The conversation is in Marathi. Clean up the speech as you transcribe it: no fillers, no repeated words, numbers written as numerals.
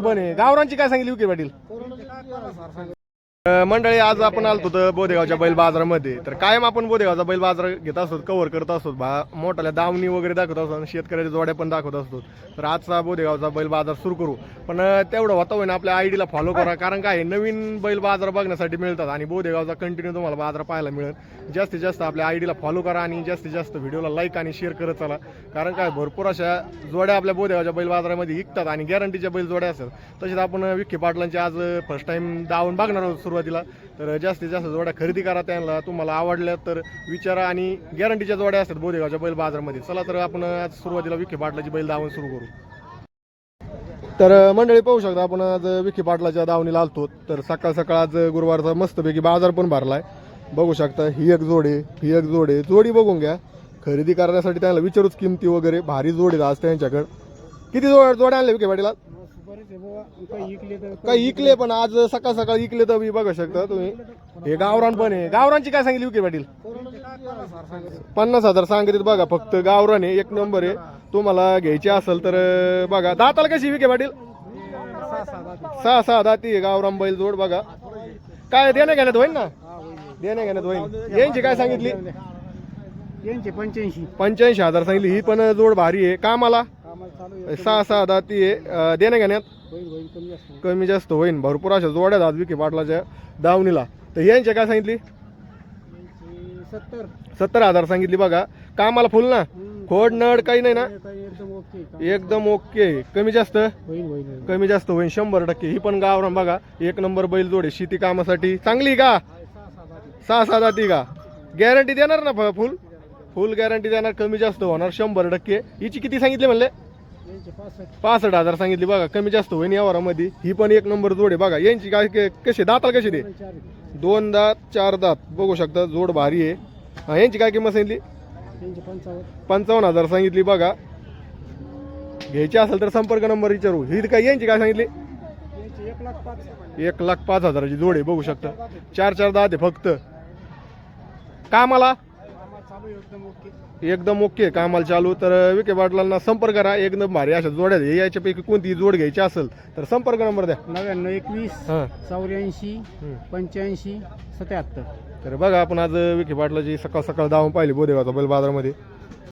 बने गावरांची काय सांगितली विके पाटील? मंडळी आज आपण आलतो तर बोदेगावच्या बैल बाजारामध्ये. तर कायम आपण बोदेगावचा बैल बाजार घेत असतो, कव्हर करत असतो, मोठ्याला दावणी वगैरे दाखवत असतो, शेतकऱ्याच्या जोड्या पण दाखवत असतो. तर आजचा बोदेगावचा बैल बाजार सुरू करू, पण तेवढं होतं होईना आपल्या आयडीला फॉलो करा, कारण काय नवीन बैल बाजार बघण्यासाठी मिळतात आणि बोदेगावचा कंटिन्यू तुम्हाला बाजार पाहायला मिळेल. जास्तीत जास्त आपल्या आयडीला फॉलो करा आणि जास्तीत जास्त व्हिडिओला लाईक आणि शेअर करत चला, कारण काय भरपूर अशा जोड्या आपल्या बोदेगावच्या बैल बाजारामध्ये विकतात आणि गॅरंटीच्या बैल जोड्या असतात. तसेच आपण विखे पाटलांची आज फर्स्ट टाइम दावून बघणार आहोत सुरुवातीला. तर जास्तीत जास्त जोड्या खरेदी करा, त्यांना तुम्हाला आवडल्या तर विचारा आणि गॅरंटीच्या जोड्या असतात बोदेगावच्या बैल बाजारामध्ये. चला तर आपण आज सुरुवातीला विखे पाटलाची बैल दावण सुरू करू. तर मंडळी पाहू शकता आपण आज विखे पाटलाच्या दावणीला आलतो. तर सकाळ सकाळ आज गुरुवारचा मस्तपैकी बाजार पण भरलाय, बघू शकता. ही एक जोडे जोडी बघून घ्या, खरेदी करण्यासाठी त्यांना विचारूच किमती वगैरे. भारी जोडी आज त्यांच्याकडे. किती जोड्या आणले विखे पाटीला? काही इकले, पण आज सकाळ सकाळ इकले तर बघू शकता तुम्ही. हे गावरान पण आहे. गावरांची काय सांगितली विखे पाटील? 50,000 सांगितले बघा. फक्त गावरान आहे, एक नंबर आहे. तुम्हाला घ्यायची असेल तर बघा. दाताला कशी विखे पाटील? 6 दाती आहे गावरान बैल जोड. बघा काय देण्या घेण्यात होईल ना, देण्या घेण्यात होईल. यांची काय सांगितली? 85,000 सांगितली. ही पण जोड भारी आहे. कामाला 6 दाती आहे. देण्या घेण्यात कमी जास्त होईल. भरपूर अशा जोड्या आहेत विखे पाटलाच्या दावणीला. तर यांची काय सांगितली? 70,000 सांगितली. बघा कामाला फुल ना, खोड नड काही नाही ना, एकदम ओके. कमी जास्त होईल 100%. ही पण गावरान बघा, एक नंबर बैल जोडे. शेती कामासाठी चांगली का? 6 दाती का? गॅरंटी देणार ना? फुल गॅरंटी देणार. कमी जास्त होणार 100%. हिची किती सांगितली म्हणले? 65,000 सांगितली. बघा कमी जास्त होईल यावरामध्ये. ही पण एक नंबर जोड आहे. बघा यांची काय कशी दाताला कशी दे? 2 दात 4 दात बघू शकता. जोड भारी आहे. यांची काय किंमत सांगितली? 55,000 सांगितली. बघा घ्यायची असेल तर संपर्क नंबर विचारू. ही काय यांची काय सांगितली? 1,05,000ची जोड आहे. बघू शकता. 4 दात आहे फक्त. कामाला एकदम ओके, कामाला चालू. तर विखे पाटलांना संपर्क करा. एकदम भारी अशा जोड्या. याच्यापैकी कोणती जोड घ्यायची असेल तर संपर्क नंबर द्या. 9921 84 85 77. तर बघा आपण आज विखे पाटलाची सकाळ सकाळ दावून पाहिली बोदेगावचा बैल बाजारामध्ये.